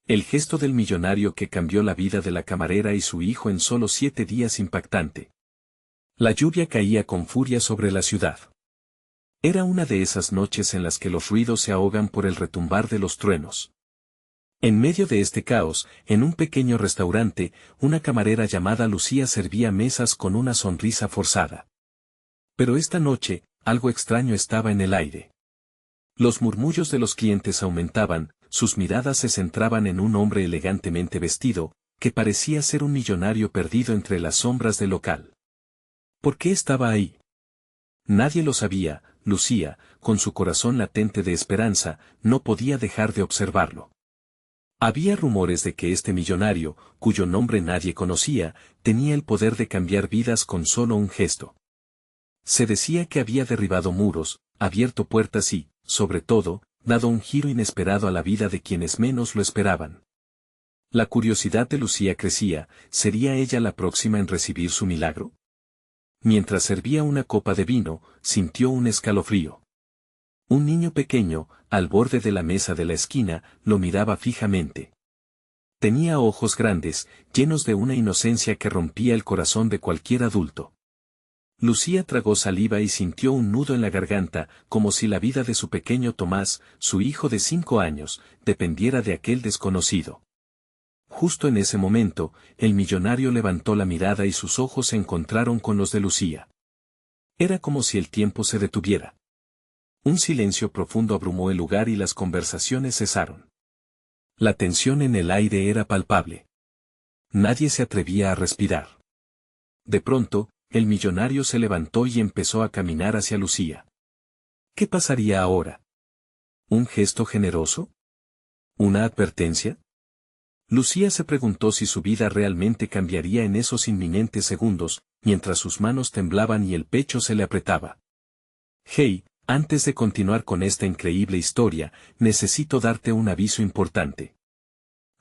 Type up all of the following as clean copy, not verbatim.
El gesto del millonario que cambió la vida de la camarera y su hijo en solo 7 días impactante. La lluvia caía con furia sobre la ciudad. Era una de esas noches en las que los ruidos se ahogan por el retumbar de los truenos. En medio de este caos, en un pequeño restaurante, una camarera llamada Lucía servía mesas con una sonrisa forzada. Pero esta noche, algo extraño estaba en el aire. Los murmullos de los clientes aumentaban, sus miradas se centraban en un hombre elegantemente vestido, que parecía ser un millonario perdido entre las sombras del local. ¿Por qué estaba ahí? Nadie lo sabía. Lucía, con su corazón latente de esperanza, no podía dejar de observarlo. Había rumores de que este millonario, cuyo nombre nadie conocía, tenía el poder de cambiar vidas con solo un gesto. Se decía que había derribado muros, abierto puertas y, sobre todo, dado un giro inesperado a la vida de quienes menos lo esperaban. La curiosidad de Lucía crecía. ¿Sería ella la próxima en recibir su milagro? Mientras servía una copa de vino, sintió un escalofrío. Un niño pequeño, al borde de la mesa de la esquina, lo miraba fijamente. Tenía ojos grandes, llenos de una inocencia que rompía el corazón de cualquier adulto. Lucía tragó saliva y sintió un nudo en la garganta, como si la vida de su pequeño Tomás, su hijo de 5 años, dependiera de aquel desconocido. Justo en ese momento, el millonario levantó la mirada y sus ojos se encontraron con los de Lucía. Era como si el tiempo se detuviera. Un silencio profundo abrumó el lugar y las conversaciones cesaron. La tensión en el aire era palpable. Nadie se atrevía a respirar. De pronto, el millonario se levantó y empezó a caminar hacia Lucía. ¿Qué pasaría ahora? ¿Un gesto generoso? ¿Una advertencia? Lucía se preguntó si su vida realmente cambiaría en esos inminentes segundos, mientras sus manos temblaban y el pecho se le apretaba. Hey, antes de continuar con esta increíble historia, necesito darte un aviso importante.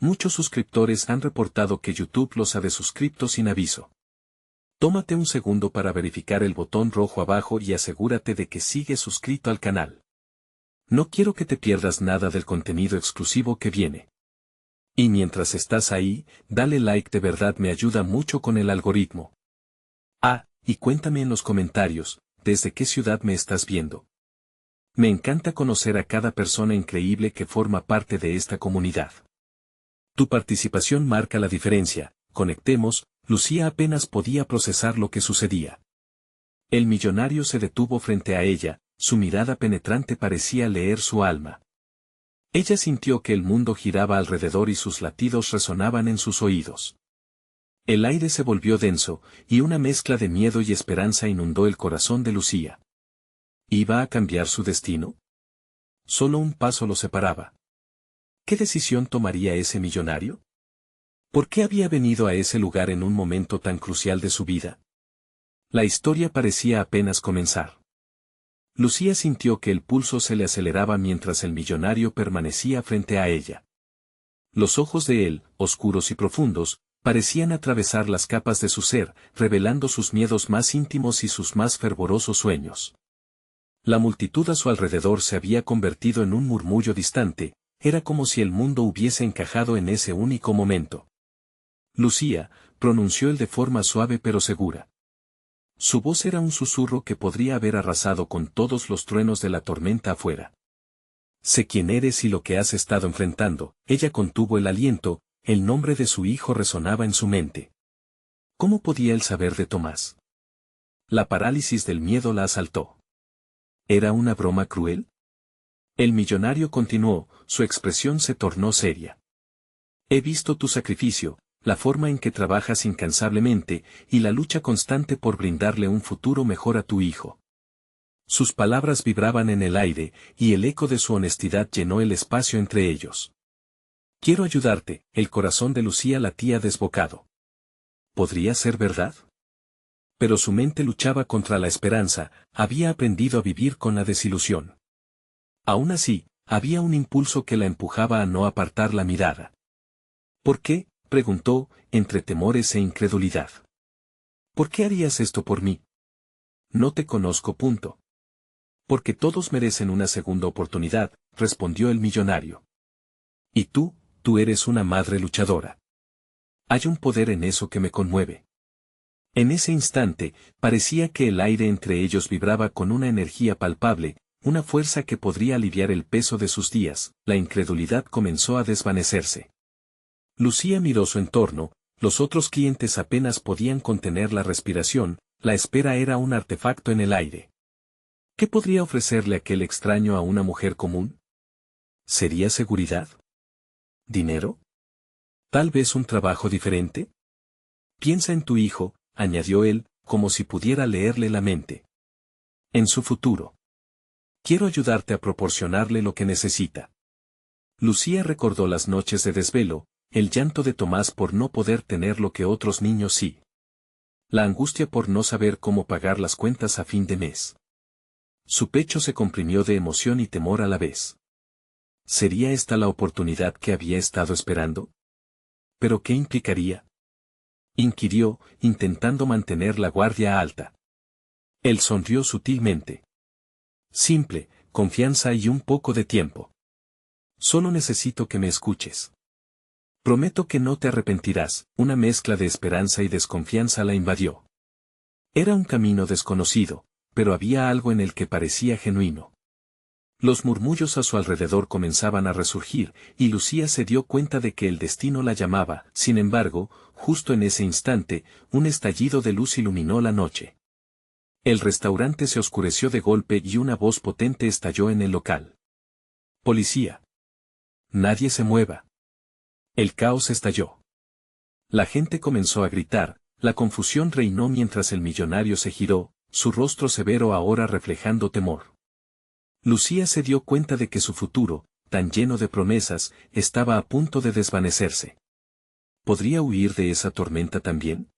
Muchos suscriptores han reportado que YouTube los ha desuscripto sin aviso. Tómate un segundo para verificar el botón rojo abajo y asegúrate de que sigues suscrito al canal. No quiero que te pierdas nada del contenido exclusivo que viene. Y mientras estás ahí, dale like, de verdad me ayuda mucho con el algoritmo. Ah, y cuéntame en los comentarios, ¿desde qué ciudad me estás viendo? Me encanta conocer a cada persona increíble que forma parte de esta comunidad. Tu participación marca la diferencia. Conectemos. Lucía apenas podía procesar lo que sucedía. El millonario se detuvo frente a ella, su mirada penetrante parecía leer su alma. Ella sintió que el mundo giraba alrededor y sus latidos resonaban en sus oídos. El aire se volvió denso, y una mezcla de miedo y esperanza inundó el corazón de Lucía. ¿Iba a cambiar su destino? Solo un paso lo separaba. ¿Qué decisión tomaría ese millonario? ¿Por qué había venido a ese lugar en un momento tan crucial de su vida? La historia parecía apenas comenzar. Lucía sintió que el pulso se le aceleraba mientras el millonario permanecía frente a ella. Los ojos de él, oscuros y profundos, parecían atravesar las capas de su ser, revelando sus miedos más íntimos y sus más fervorosos sueños. La multitud a su alrededor se había convertido en un murmullo distante, era como si el mundo hubiese encajado en ese único momento. Lucía, pronunció él de forma suave pero segura. Su voz era un susurro que podría haber arrasado con todos los truenos de la tormenta afuera. Sé quién eres y lo que has estado enfrentando. Ella contuvo el aliento, el nombre de su hijo resonaba en su mente. ¿Cómo podía él saber de Tomás? La parálisis del miedo la asaltó. ¿Era una broma cruel? El millonario continuó, su expresión se tornó seria. He visto tu sacrificio, la forma en que trabajas incansablemente, y la lucha constante por brindarle un futuro mejor a tu hijo. Sus palabras vibraban en el aire, y el eco de su honestidad llenó el espacio entre ellos. Quiero ayudarte. El corazón de Lucía latía desbocado. ¿Podría ser verdad? Pero su mente luchaba contra la esperanza, había aprendido a vivir con la desilusión. Aún así, había un impulso que la empujaba a no apartar la mirada. ¿Por qué?, preguntó, entre temores e incredulidad. ¿Por qué harías esto por mí? No te conozco. Porque todos merecen una segunda oportunidad, respondió el millonario. ¿Y tú? tú eres una madre luchadora. Hay un poder en eso que me conmueve. En ese instante, parecía que el aire entre ellos vibraba con una energía palpable, una fuerza que podría aliviar el peso de sus días. La incredulidad comenzó a desvanecerse. Lucía miró su entorno, los otros clientes apenas podían contener la respiración, la espera era un artefacto en el aire. ¿Qué podría ofrecerle aquel extraño a una mujer común? ¿Sería seguridad? ¿Dinero? ¿Tal vez un trabajo diferente? Piensa en tu hijo, añadió él, como si pudiera leerle la mente. En su futuro. Quiero ayudarte a proporcionarle lo que necesita. Lucía recordó las noches de desvelo, el llanto de Tomás por no poder tener lo que otros niños sí. La angustia por no saber cómo pagar las cuentas a fin de mes. Su pecho se comprimió de emoción y temor a la vez. ¿Sería esta la oportunidad que había estado esperando? ¿Pero qué implicaría? Inquirió, intentando mantener la guardia alta. Él sonrió sutilmente. Simple, confianza y un poco de tiempo. Solo necesito que me escuches. Prometo que no te arrepentirás. Una mezcla de esperanza y desconfianza la invadió. Era un camino desconocido, pero había algo en el que parecía genuino. Los murmullos a su alrededor comenzaban a resurgir, y Lucía se dio cuenta de que el destino la llamaba. Sin embargo, justo en ese instante, un estallido de luz iluminó la noche. El restaurante se oscureció de golpe y una voz potente estalló en el local. ¡Policía! Nadie se mueva. El caos estalló. La gente comenzó a gritar, la confusión reinó mientras el millonario se giró, su rostro severo ahora reflejando temor. Lucía se dio cuenta de que su futuro, tan lleno de promesas, estaba a punto de desvanecerse. ¿Podría huir de esa tormenta también?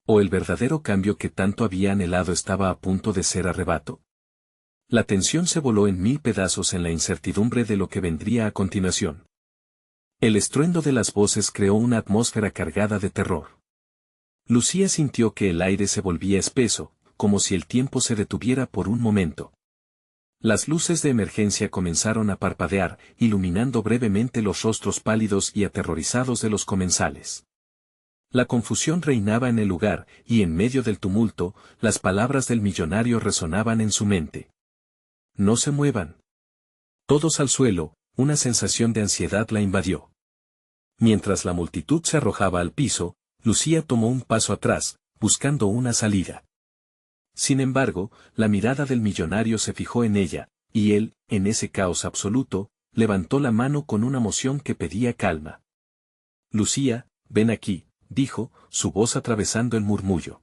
¿O el verdadero cambio que tanto había anhelado estaba a punto de ser arrebato? La tensión se voló en mil pedazos en la incertidumbre de lo que vendría a continuación. El estruendo de las voces creó una atmósfera cargada de terror. Lucía sintió que el aire se volvía espeso, como si el tiempo se detuviera por un momento. Las luces de emergencia comenzaron a parpadear, iluminando brevemente los rostros pálidos y aterrorizados de los comensales. La confusión reinaba en el lugar, y en medio del tumulto, las palabras del millonario resonaban en su mente. No se muevan. Todos al suelo, una sensación de ansiedad la invadió. Mientras la multitud se arrojaba al piso, Lucía tomó un paso atrás, buscando una salida. Sin embargo, la mirada del millonario se fijó en ella, y él, en ese caos absoluto, levantó la mano con una moción que pedía calma. Lucía, ven aquí, dijo, su voz atravesando el murmullo.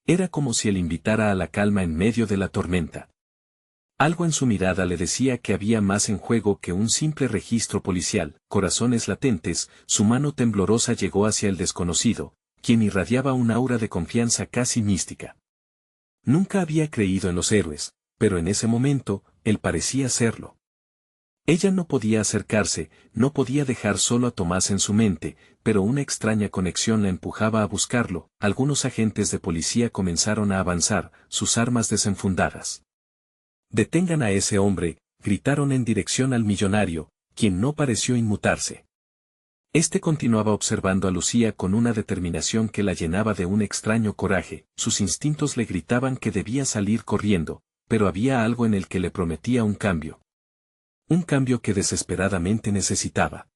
Era como si él invitara a la calma en medio de la tormenta. Algo en su mirada le decía que había más en juego que un simple registro policial. Corazones latentes, su mano temblorosa llegó hacia el desconocido, quien irradiaba un aura de confianza casi mística. Nunca había creído en los héroes, pero en ese momento, él parecía serlo. Ella no podía acercarse, no podía dejar solo a Tomás en su mente, pero una extraña conexión la empujaba a buscarlo. Algunos agentes de policía comenzaron a avanzar, sus armas desenfundadas. Detengan a ese hombre, gritaron en dirección al millonario, quien no pareció inmutarse. Este continuaba observando a Lucía con una determinación que la llenaba de un extraño coraje. Sus instintos le gritaban que debía salir corriendo, pero había algo en el que le prometía un cambio. Un cambio que desesperadamente necesitaba.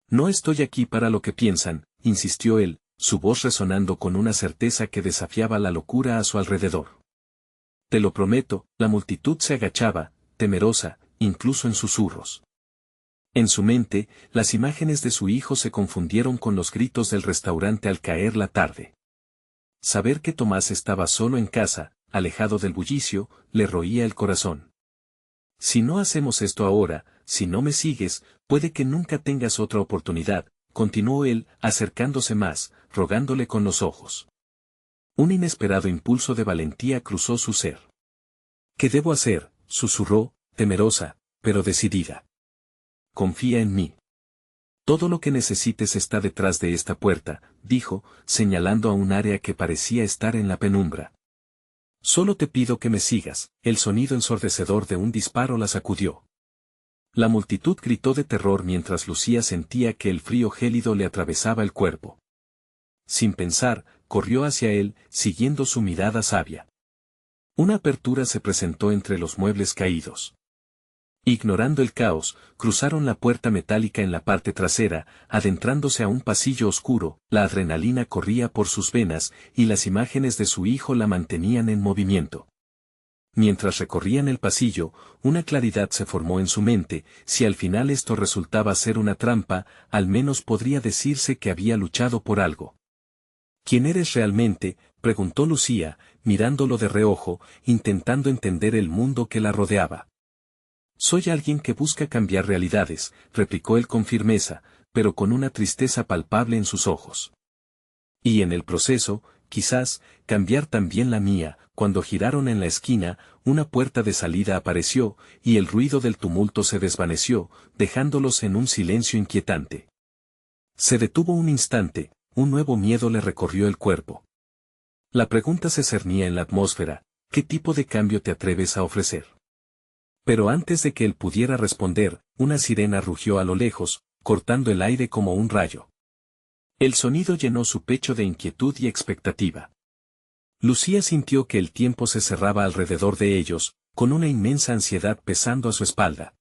No estoy aquí para lo que piensan, insistió él, su voz resonando con una certeza que desafiaba la locura a su alrededor. Te lo prometo. La multitud se agachaba, temerosa, incluso en susurros. En su mente, las imágenes de su hijo se confundieron con los gritos del restaurante al caer la tarde. Saber que Tomás estaba solo en casa, alejado del bullicio, le roía el corazón. Si no hacemos esto ahora, si no me sigues, puede que nunca tengas otra oportunidad, continuó él, acercándose más, rogándole con los ojos. Un inesperado impulso de valentía cruzó su ser. ¿Qué debo hacer?, susurró, temerosa, pero decidida. Confía en mí. Todo lo que necesites está detrás de esta puerta, dijo, señalando a un área que parecía estar en la penumbra. Solo te pido que me sigas. El sonido ensordecedor de un disparo la sacudió. La multitud gritó de terror mientras Lucía sentía que el frío gélido le atravesaba el cuerpo. Sin pensar, corrió hacia él, siguiendo su mirada sabia. Una apertura se presentó entre los muebles caídos. Ignorando el caos, cruzaron la puerta metálica en la parte trasera, adentrándose a un pasillo oscuro, la adrenalina corría por sus venas, y las imágenes de su hijo la mantenían en movimiento. Mientras recorrían el pasillo, una claridad se formó en su mente, si al final esto resultaba ser una trampa, al menos podría decirse que había luchado por algo. ¿Quién eres realmente?, preguntó Lucía, mirándolo de reojo, intentando entender el mundo que la rodeaba. Soy alguien que busca cambiar realidades, replicó él con firmeza, pero con una tristeza palpable en sus ojos. Y en el proceso, quizás, cambiar también la mía. Cuando giraron en la esquina, una puerta de salida apareció, y el ruido del tumulto se desvaneció, dejándolos en un silencio inquietante. Se detuvo un instante, un nuevo miedo le recorrió el cuerpo. La pregunta se cernía en la atmósfera: ¿qué tipo de cambio te atreves a ofrecer? Pero antes de que él pudiera responder, una sirena rugió a lo lejos, cortando el aire como un rayo. El sonido llenó su pecho de inquietud y expectativa. Lucía sintió que el tiempo se cerraba alrededor de ellos, con una inmensa ansiedad pesando a su espalda.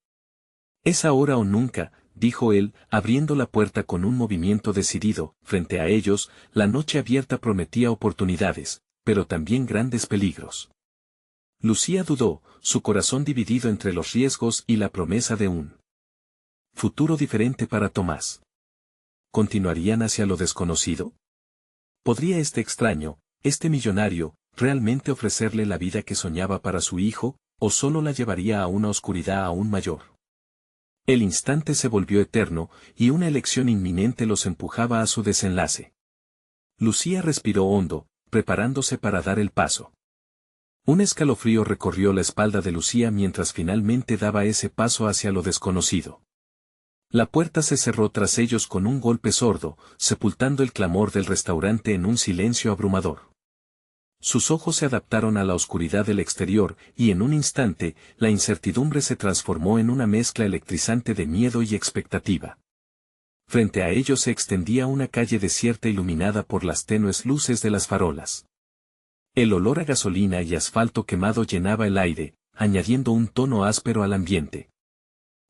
«Es ahora o nunca», dijo él, abriendo la puerta con un movimiento decidido. Frente a ellos, la noche abierta prometía oportunidades, pero también grandes peligros. Lucía dudó, su corazón dividido entre los riesgos y la promesa de un futuro diferente para Tomás. ¿Continuarían hacia lo desconocido? ¿Podría este extraño, este millonario, realmente ofrecerle la vida que soñaba para su hijo, o solo la llevaría a una oscuridad aún mayor? El instante se volvió eterno, y una elección inminente los empujaba a su desenlace. Lucía respiró hondo, preparándose para dar el paso. Un escalofrío recorrió la espalda de Lucía mientras finalmente daba ese paso hacia lo desconocido. La puerta se cerró tras ellos con un golpe sordo, sepultando el clamor del restaurante en un silencio abrumador. Sus ojos se adaptaron a la oscuridad del exterior, y en un instante, la incertidumbre se transformó en una mezcla electrizante de miedo y expectativa. Frente a ellos se extendía una calle desierta iluminada por las tenues luces de las farolas. El olor a gasolina y asfalto quemado llenaba el aire, añadiendo un tono áspero al ambiente.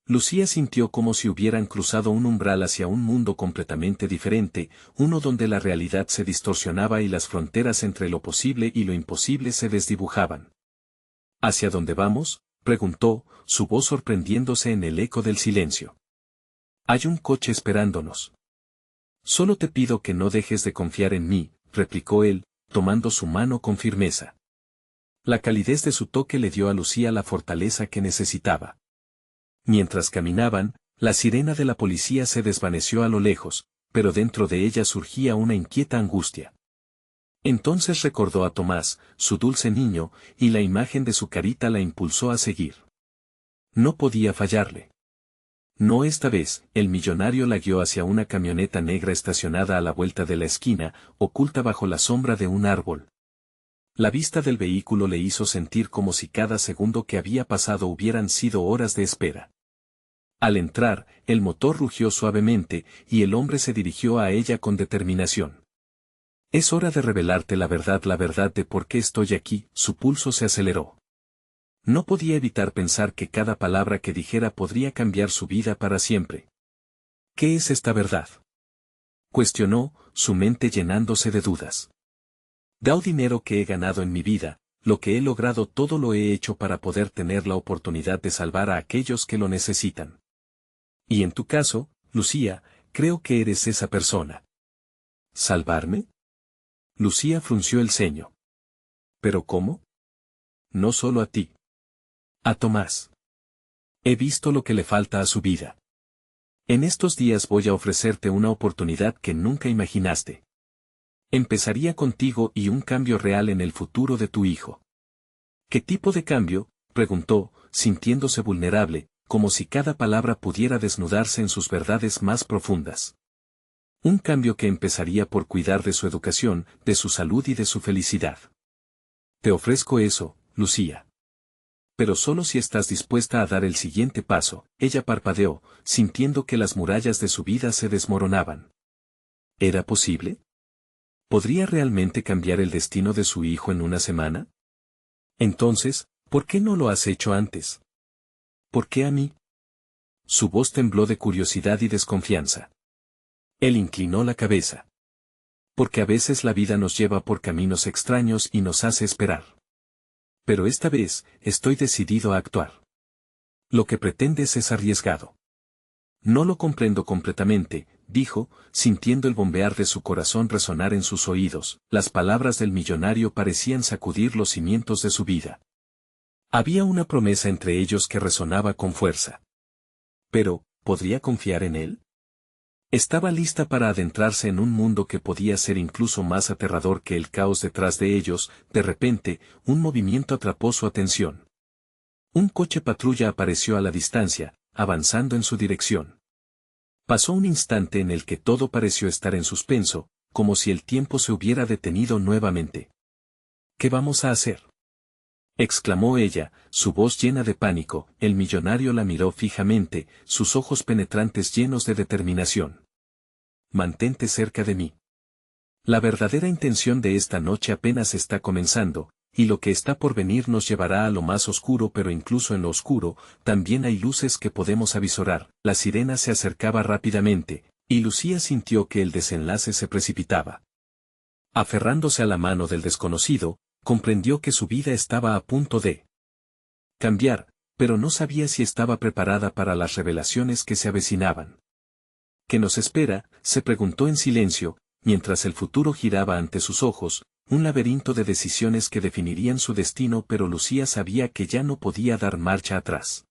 Lucía sintió como si hubieran cruzado un umbral hacia un mundo completamente diferente, uno donde la realidad se distorsionaba y las fronteras entre lo posible y lo imposible se desdibujaban. ¿Hacia dónde vamos?, preguntó, su voz sorprendiéndose en el eco del silencio. Hay un coche esperándonos. Solo te pido que no dejes de confiar en mí, replicó él, tomando su mano con firmeza. La calidez de su toque le dio a Lucía la fortaleza que necesitaba. Mientras caminaban, la sirena de la policía se desvaneció a lo lejos, pero dentro de ella surgía una inquieta angustia. Entonces recordó a Tomás, su dulce niño, y la imagen de su carita la impulsó a seguir. No podía fallarle. No esta vez. El millonario la guió hacia una camioneta negra estacionada a la vuelta de la esquina, oculta bajo la sombra de un árbol. La vista del vehículo le hizo sentir como si cada segundo que había pasado hubieran sido horas de espera. Al entrar, el motor rugió suavemente, y el hombre se dirigió a ella con determinación. Es hora de revelarte la verdad de por qué estoy aquí. Su pulso se aceleró. No podía evitar pensar que cada palabra que dijera podría cambiar su vida para siempre. ¿Qué es esta verdad?, cuestionó, su mente llenándose de dudas. Dado dinero que he ganado en mi vida, lo que he logrado todo lo he hecho para poder tener la oportunidad de salvar a aquellos que lo necesitan. Y en tu caso, Lucía, creo que eres esa persona. ¿Salvarme? Lucía frunció el ceño. ¿Pero cómo? No solo a ti. A Tomás. He visto lo que le falta a su vida. En estos días voy a ofrecerte una oportunidad que nunca imaginaste. Empezaría contigo y un cambio real en el futuro de tu hijo. ¿Qué tipo de cambio?, preguntó, sintiéndose vulnerable, como si cada palabra pudiera desnudarse en sus verdades más profundas. Un cambio que empezaría por cuidar de su educación, de su salud y de su felicidad. Te ofrezco eso, Lucía. pero solo si estás dispuesta a dar el siguiente paso. Ella parpadeó, sintiendo que las murallas de su vida se desmoronaban. ¿Era posible? ¿Podría realmente cambiar el destino de su hijo en una semana? Entonces, ¿por qué no lo has hecho antes? ¿Por qué a mí? Su voz tembló de curiosidad y desconfianza. Él inclinó la cabeza. Porque a veces la vida nos lleva por caminos extraños y nos hace esperar. Pero esta vez, estoy decidido a actuar. Lo que pretendes es arriesgado. No lo comprendo completamente, dijo, sintiendo el bombear de su corazón resonar en sus oídos. Las palabras del millonario parecían sacudir los cimientos de su vida. Había una promesa entre ellos que resonaba con fuerza. Pero, ¿podría confiar en él? Estaba lista para adentrarse en un mundo que podía ser incluso más aterrador que el caos detrás de ellos. De repente, un movimiento atrapó su atención. Un coche patrulla apareció a la distancia, avanzando en su dirección. Pasó un instante en el que todo pareció estar en suspenso, como si el tiempo se hubiera detenido nuevamente. ¿Qué vamos a hacer?, exclamó ella, su voz llena de pánico. El millonario la miró fijamente, sus ojos penetrantes llenos de determinación. Mantente cerca de mí. La verdadera intención de esta noche apenas está comenzando, y lo que está por venir nos llevará a lo más oscuro, pero incluso en lo oscuro, también hay luces que podemos avisorar. La sirena se acercaba rápidamente, y Lucía sintió que el desenlace se precipitaba. Aferrándose a la mano del desconocido, comprendió que su vida estaba a punto de cambiar, pero no sabía si estaba preparada para las revelaciones que se avecinaban. ¿Qué nos espera?, se preguntó en silencio, mientras el futuro giraba ante sus ojos, un laberinto de decisiones que definirían su destino, pero Lucía sabía que ya no podía dar marcha atrás.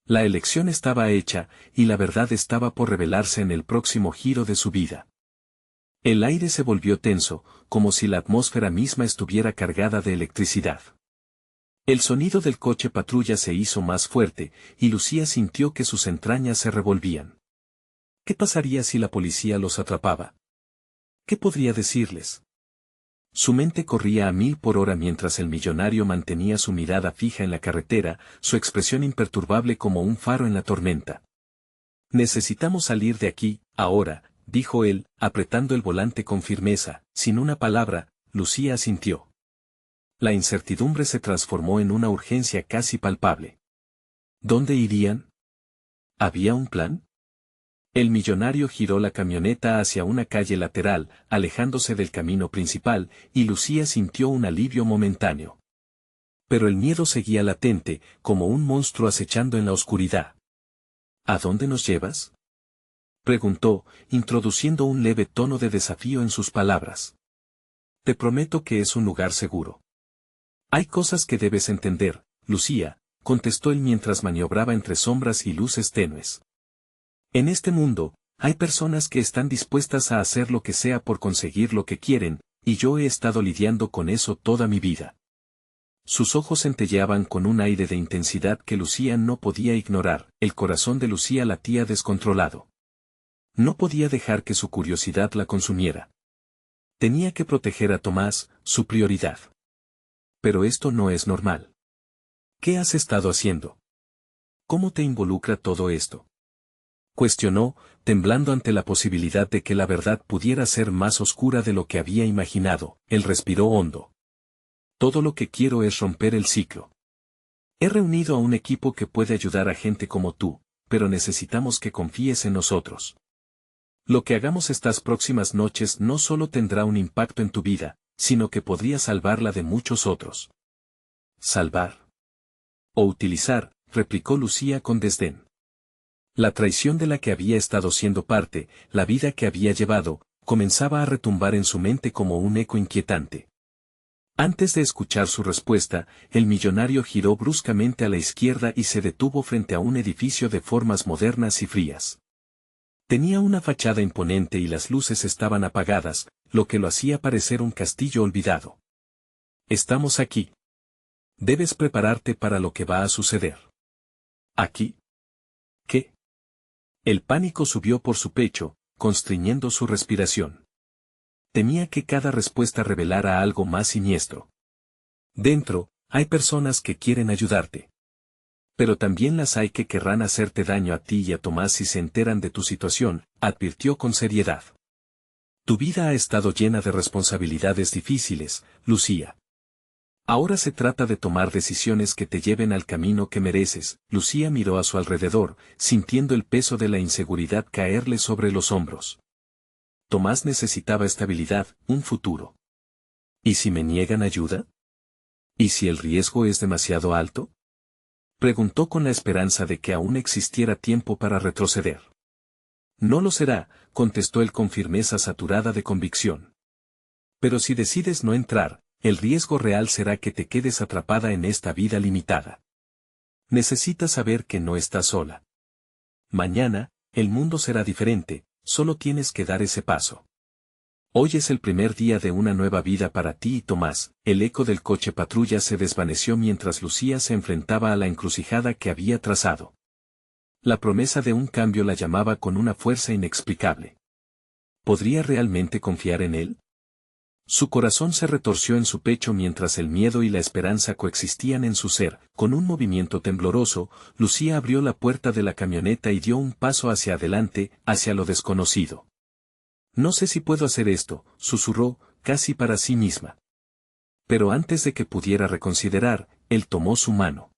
La elección estaba hecha, y la verdad estaba por revelarse en el próximo giro de su vida. El aire se volvió tenso, como si la atmósfera misma estuviera cargada de electricidad. El sonido del coche patrulla se hizo más fuerte, y Lucía sintió que sus entrañas se revolvían. ¿Qué pasaría si la policía los atrapaba? ¿Qué podría decirles? Su mente corría a 1000 por hora mientras el millonario mantenía su mirada fija en la carretera, su expresión imperturbable como un faro en la tormenta. Necesitamos salir de aquí, ahora, dijo él, apretando el volante con firmeza. Sin una palabra, Lucía asintió. La incertidumbre se transformó en una urgencia casi palpable. ¿Dónde irían? ¿Había un plan? El millonario giró la camioneta hacia una calle lateral, alejándose del camino principal, y Lucía sintió un alivio momentáneo. Pero el miedo seguía latente, como un monstruo acechando en la oscuridad. ¿A dónde nos llevas?, preguntó, introduciendo un leve tono de desafío en sus palabras. Te prometo que es un lugar seguro. Hay cosas que debes entender, Lucía, contestó él mientras maniobraba entre sombras y luces tenues. En este mundo, hay personas que están dispuestas a hacer lo que sea por conseguir lo que quieren, y yo he estado lidiando con eso toda mi vida. Sus ojos centelleaban con un aire de intensidad que Lucía no podía ignorar. El corazón de Lucía latía descontrolado. No podía dejar que su curiosidad la consumiera. Tenía que proteger a Tomás, su prioridad. Pero esto no es normal. ¿Qué has estado haciendo? ¿Cómo te involucra todo esto?, cuestionó, temblando ante la posibilidad de que la verdad pudiera ser más oscura de lo que había imaginado. Él respiró hondo. Todo lo que quiero es romper el ciclo. He reunido a un equipo que puede ayudar a gente como tú, pero necesitamos que confíes en nosotros. Lo que hagamos estas próximas noches no solo tendrá un impacto en tu vida, sino que podría salvarla de muchos otros. ¿Salvar? O utilizar, replicó Lucía con desdén. La traición de la que había estado siendo parte, la vida que había llevado, comenzaba a retumbar en su mente como un eco inquietante. Antes de escuchar su respuesta, el millonario giró bruscamente a la izquierda y se detuvo frente a un edificio de formas modernas y frías. Tenía una fachada imponente y las luces estaban apagadas, lo que lo hacía parecer un castillo olvidado. Estamos aquí. Debes prepararte para lo que va a suceder. ¿Aquí? ¿Qué? El pánico subió por su pecho, constriñendo su respiración. Temía que cada respuesta revelara algo más siniestro. Dentro, hay personas que quieren ayudarte. Pero también las hay que querrán hacerte daño a ti y a Tomás si se enteran de tu situación, advirtió con seriedad. Tu vida ha estado llena de responsabilidades difíciles, Lucía. Ahora se trata de tomar decisiones que te lleven al camino que mereces. Lucía miró a su alrededor, sintiendo el peso de la inseguridad caerle sobre los hombros. Tomás necesitaba estabilidad, un futuro. ¿Y si me niegan ayuda? ¿Y si el riesgo es demasiado alto? Preguntó con la esperanza de que aún existiera tiempo para retroceder. No lo será, contestó él con firmeza saturada de convicción. Pero si decides no entrar, el riesgo real será que te quedes atrapada en esta vida limitada. Necesitas saber que no estás sola. Mañana, el mundo será diferente, solo tienes que dar ese paso. Hoy es el primer día de una nueva vida para ti y Tomás. El eco del coche patrulla se desvaneció mientras Lucía se enfrentaba a la encrucijada que había trazado. La promesa de un cambio la llamaba con una fuerza inexplicable. ¿Podría realmente confiar en él? Su corazón se retorció en su pecho mientras el miedo y la esperanza coexistían en su ser. Con un movimiento tembloroso, Lucía abrió la puerta de la camioneta y dio un paso hacia adelante, hacia lo desconocido. No sé si puedo hacer esto, susurró, casi para sí misma. Pero antes de que pudiera reconsiderar, él tomó su mano.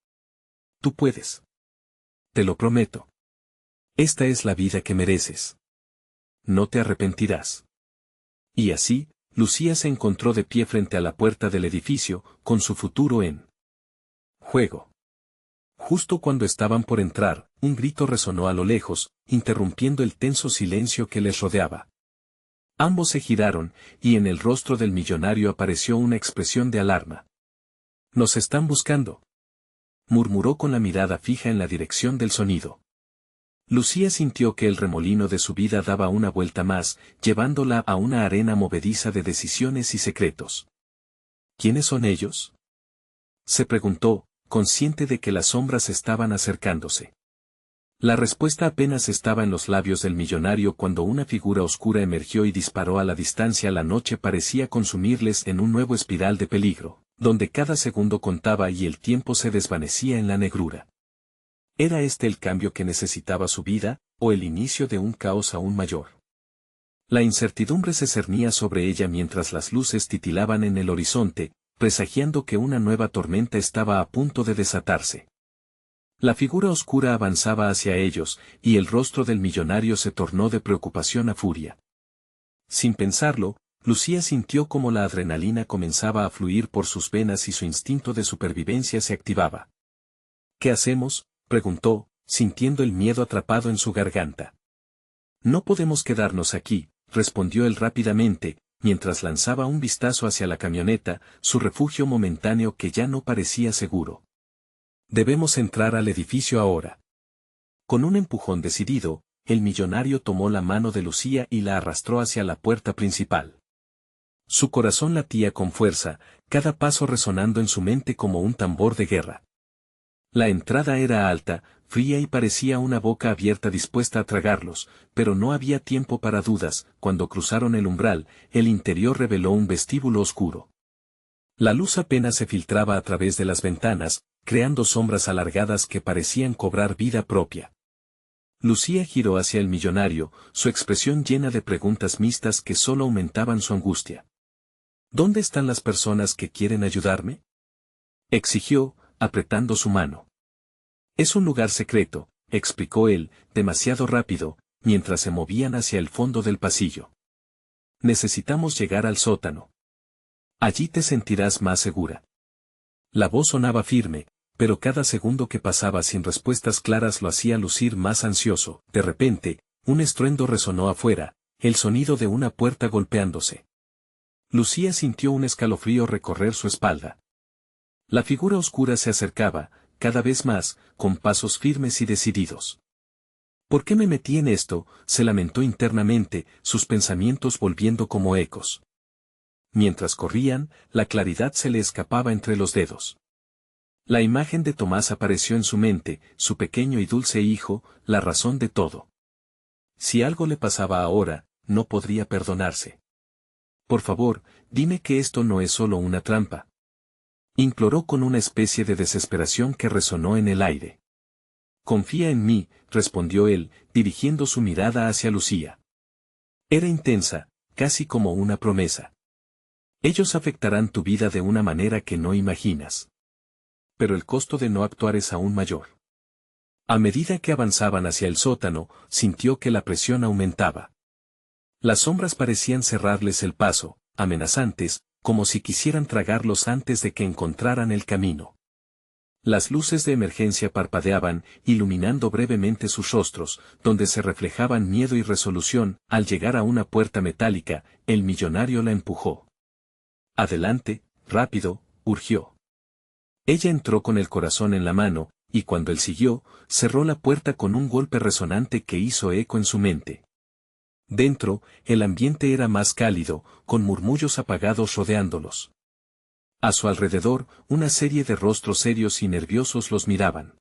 Tú puedes. Te lo prometo. Esta es la vida que mereces. No te arrepentirás. Y así, Lucía se encontró de pie frente a la puerta del edificio, con su futuro en juego. Justo cuando estaban por entrar, un grito resonó a lo lejos, interrumpiendo el tenso silencio que les rodeaba. Ambos se giraron, y en el rostro del millonario apareció una expresión de alarma. «Nos están buscando», murmuró con la mirada fija en la dirección del sonido. Lucía sintió que el remolino de su vida daba una vuelta más, llevándola a una arena movediza de decisiones y secretos. ¿Quiénes son ellos?, se preguntó, consciente de que las sombras estaban acercándose. La respuesta apenas estaba en los labios del millonario cuando una figura oscura emergió y disparó a la distancia. La noche parecía consumirles en un nuevo espiral de peligro, donde cada segundo contaba y el tiempo se desvanecía en la negrura. ¿Era este el cambio que necesitaba su vida, o el inicio de un caos aún mayor? La incertidumbre se cernía sobre ella mientras las luces titilaban en el horizonte, presagiando que una nueva tormenta estaba a punto de desatarse. La figura oscura avanzaba hacia ellos, y el rostro del millonario se tornó de preocupación a furia. Sin pensarlo, Lucía sintió como la adrenalina comenzaba a fluir por sus venas y su instinto de supervivencia se activaba. ¿Qué hacemos?, preguntó, sintiendo el miedo atrapado en su garganta. No podemos quedarnos aquí, respondió él rápidamente, mientras lanzaba un vistazo hacia la camioneta, su refugio momentáneo que ya no parecía seguro. Debemos entrar al edificio ahora. Con un empujón decidido, el millonario tomó la mano de Lucía y la arrastró hacia la puerta principal. Su corazón latía con fuerza, cada paso resonando en su mente como un tambor de guerra. La entrada era alta, fría y parecía una boca abierta dispuesta a tragarlos, pero no había tiempo para dudas. Cuando cruzaron el umbral, el interior reveló un vestíbulo oscuro. La luz apenas se filtraba a través de las ventanas, creando sombras alargadas que parecían cobrar vida propia. Lucía giró hacia el millonario, su expresión llena de preguntas mixtas que solo aumentaban su angustia. ¿Dónde están las personas que quieren ayudarme?, exigió, apretando su mano. Es un lugar secreto, explicó él, demasiado rápido, mientras se movían hacia el fondo del pasillo. Necesitamos llegar al sótano. Allí te sentirás más segura. La voz sonaba firme, pero cada segundo que pasaba sin respuestas claras lo hacía lucir más ansioso. De repente, un estruendo resonó afuera, el sonido de una puerta golpeándose. Lucía sintió un escalofrío recorrer su espalda. La figura oscura se acercaba, cada vez más, con pasos firmes y decididos. ¿Por qué me metí en esto?, se lamentó internamente, sus pensamientos volviendo como ecos. Mientras corrían, la claridad se le escapaba entre los dedos. La imagen de Tomás apareció en su mente, su pequeño y dulce hijo, la razón de todo. Si algo le pasaba ahora, no podría perdonarse. Por favor, dime que esto no es solo una trampa. Imploró con una especie de desesperación que resonó en el aire. Confía en mí, respondió él, dirigiendo su mirada hacia Lucía. Era intensa, casi como una promesa. Ellos afectarán tu vida de una manera que no imaginas. Pero el costo de no actuar es aún mayor. A medida que avanzaban hacia el sótano, sintió que la presión aumentaba. Las sombras parecían cerrarles el paso, amenazantes, como si quisieran tragarlos antes de que encontraran el camino. Las luces de emergencia parpadeaban, iluminando brevemente sus rostros, donde se reflejaban miedo y resolución. Al llegar a una puerta metálica, el millonario la empujó. Adelante, rápido, urgió. Ella entró con el corazón en la mano, y cuando él siguió, cerró la puerta con un golpe resonante que hizo eco en su mente. Dentro, el ambiente era más cálido, con murmullos apagados rodeándolos. A su alrededor, una serie de rostros serios y nerviosos los miraban.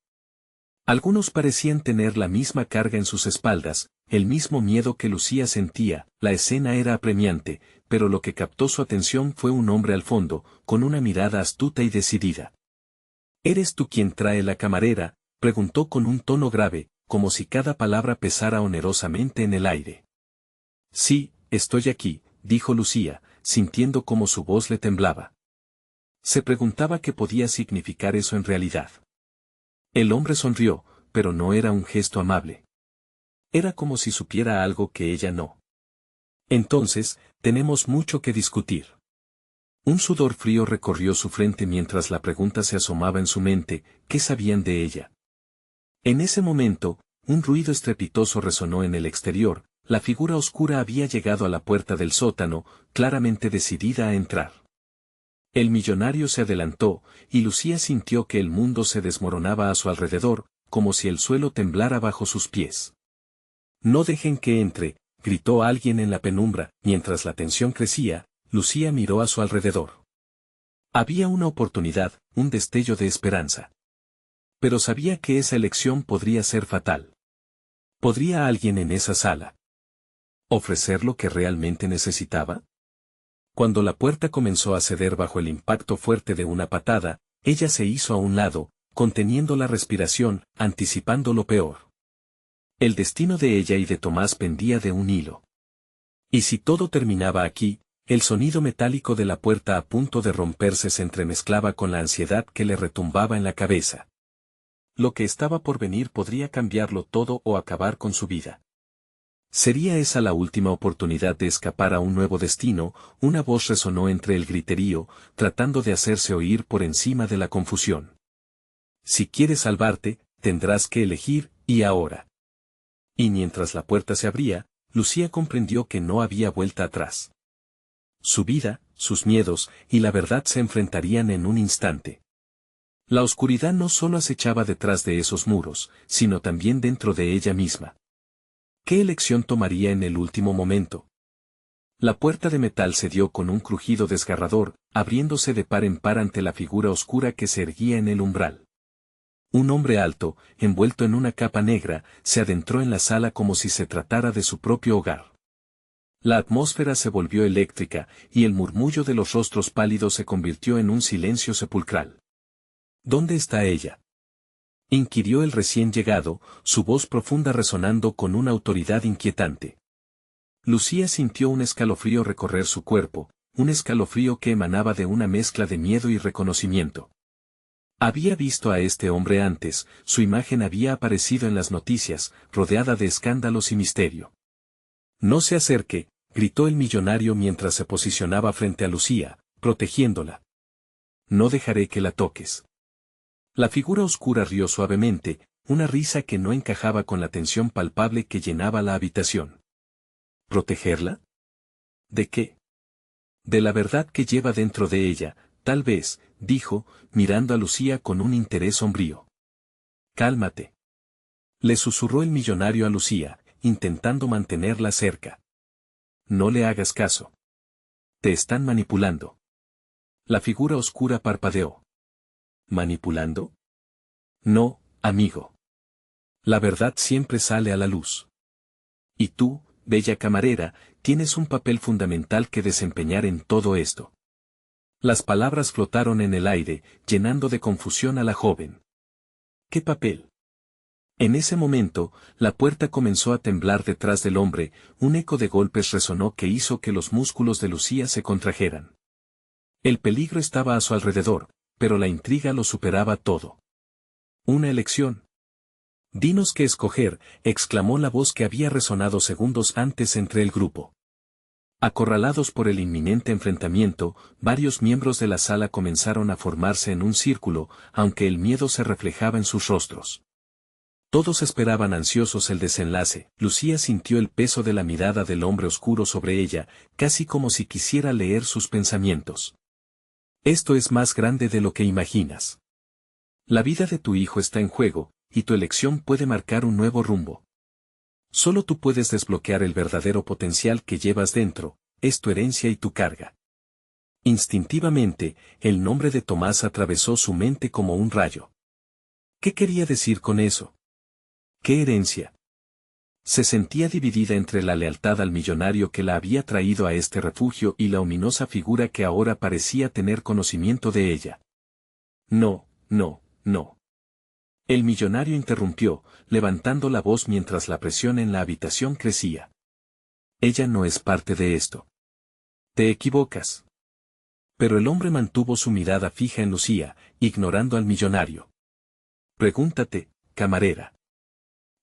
Algunos parecían tener la misma carga en sus espaldas, el mismo miedo que Lucía sentía. La escena era apremiante, pero lo que captó su atención fue un hombre al fondo, con una mirada astuta y decidida. ¿Eres tú quien trae la camarera?, preguntó con un tono grave, como si cada palabra pesara onerosamente en el aire. Sí, estoy aquí, dijo Lucía, sintiendo como su voz le temblaba. Se preguntaba qué podía significar eso en realidad. El hombre sonrió, pero no era un gesto amable. Era como si supiera algo que ella no. Entonces, tenemos mucho que discutir. Un sudor frío recorrió su frente mientras la pregunta se asomaba en su mente. ¿Qué sabían de ella? En ese momento, un ruido estrepitoso resonó en el exterior. La figura oscura había llegado a la puerta del sótano, claramente decidida a entrar. El millonario se adelantó, y Lucía sintió que el mundo se desmoronaba a su alrededor, como si el suelo temblara bajo sus pies. No dejen que entre, gritó alguien en la penumbra. Mientras la tensión crecía, Lucía miró a su alrededor. Había una oportunidad, un destello de esperanza. Pero sabía que esa elección podría ser fatal. ¿Podría alguien en esa sala ofrecer lo que realmente necesitaba? Cuando la puerta comenzó a ceder bajo el impacto fuerte de una patada, ella se hizo a un lado, conteniendo la respiración, anticipando lo peor. El destino de ella y de Tomás pendía de un hilo. Y si todo terminaba aquí, el sonido metálico de la puerta a punto de romperse se entremezclaba con la ansiedad que le retumbaba en la cabeza. Lo que estaba por venir podría cambiarlo todo o acabar con su vida. ¿Sería esa la última oportunidad de escapar a un nuevo destino? Una voz resonó entre el griterío, tratando de hacerse oír por encima de la confusión. Si quieres salvarte, tendrás que elegir, y ahora. Y mientras la puerta se abría, Lucía comprendió que no había vuelta atrás. Su vida, sus miedos, y la verdad se enfrentarían en un instante. La oscuridad no solo acechaba detrás de esos muros, sino también dentro de ella misma. ¿Qué elección tomaría en el último momento? La puerta de metal se dio con un crujido desgarrador, abriéndose de par en par ante la figura oscura que se erguía en el umbral. Un hombre alto, envuelto en una capa negra, se adentró en la sala como si se tratara de su propio hogar. La atmósfera se volvió eléctrica, y el murmullo de los rostros pálidos se convirtió en un silencio sepulcral. ¿Dónde está ella?, inquirió el recién llegado, su voz profunda resonando con una autoridad inquietante. Lucía sintió un escalofrío recorrer su cuerpo, un escalofrío que emanaba de una mezcla de miedo y reconocimiento. Había visto a este hombre antes, su imagen había aparecido en las noticias, rodeada de escándalos y misterio. No se acerque, gritó el millonario mientras se posicionaba frente a Lucía, protegiéndola. No dejaré que la toques. La figura oscura rió suavemente, una risa que no encajaba con la tensión palpable que llenaba la habitación. ¿Protegerla? ¿De qué? De la verdad que lleva dentro de ella, tal vez, dijo, mirando a Lucía con un interés sombrío. Cálmate. Le susurró el millonario a Lucía, intentando mantenerla cerca. No le hagas caso. Te están manipulando. La figura oscura parpadeó. ¿Manipulando? No, amigo. La verdad siempre sale a la luz. Y tú, bella camarera, tienes un papel fundamental que desempeñar en todo esto. Las palabras flotaron en el aire, llenando de confusión a la joven. ¿Qué papel? En ese momento, la puerta comenzó a temblar detrás del hombre, un eco de golpes resonó que hizo que los músculos de Lucía se contrajeran. El peligro estaba a su alrededor, pero la intriga lo superaba todo. Una elección. Dinos qué escoger, exclamó la voz que había resonado segundos antes entre el grupo. Acorralados por el inminente enfrentamiento, varios miembros de la sala comenzaron a formarse en un círculo, aunque el miedo se reflejaba en sus rostros. Todos esperaban ansiosos el desenlace. Lucía sintió el peso de la mirada del hombre oscuro sobre ella, casi como si quisiera leer sus pensamientos. Esto es más grande de lo que imaginas. La vida de tu hijo está en juego, y tu elección puede marcar un nuevo rumbo. Solo tú puedes desbloquear el verdadero potencial que llevas dentro, es tu herencia y tu carga. Instintivamente, el nombre de Tomás atravesó su mente como un rayo. ¿Qué quería decir con eso? ¿Qué herencia? Se sentía dividida entre la lealtad al millonario que la había traído a este refugio y la ominosa figura que ahora parecía tener conocimiento de ella. No, no, no. El millonario interrumpió, levantando la voz mientras la presión en la habitación crecía. Ella no es parte de esto. Te equivocas. Pero el hombre mantuvo su mirada fija en Lucía, ignorando al millonario. Pregúntate, camarera.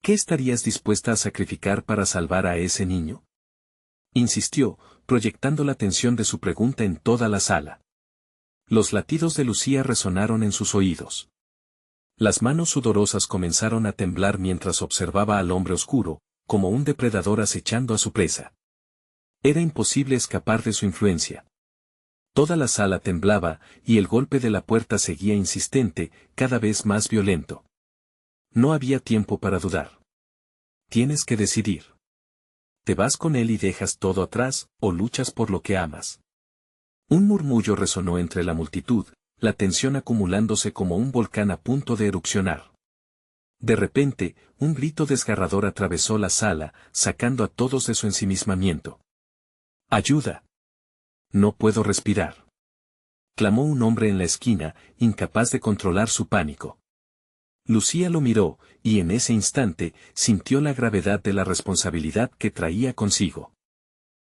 ¿Qué estarías dispuesta a sacrificar para salvar a ese niño? Insistió, proyectando la tensión de su pregunta en toda la sala. Los latidos de Lucía resonaron en sus oídos. Las manos sudorosas comenzaron a temblar mientras observaba al hombre oscuro, como un depredador acechando a su presa. Era imposible escapar de su influencia. Toda la sala temblaba, y el golpe de la puerta seguía insistente, cada vez más violento. No había tiempo para dudar. Tienes que decidir. ¿Te vas con él y dejas todo atrás, o luchas por lo que amas? Un murmullo resonó entre la multitud, la tensión acumulándose como un volcán a punto de erupcionar. De repente, un grito desgarrador atravesó la sala, sacando a todos de su ensimismamiento. ¡Ayuda! No puedo respirar. Clamó un hombre en la esquina, incapaz de controlar su pánico. Lucía lo miró, y en ese instante, sintió la gravedad de la responsabilidad que traía consigo.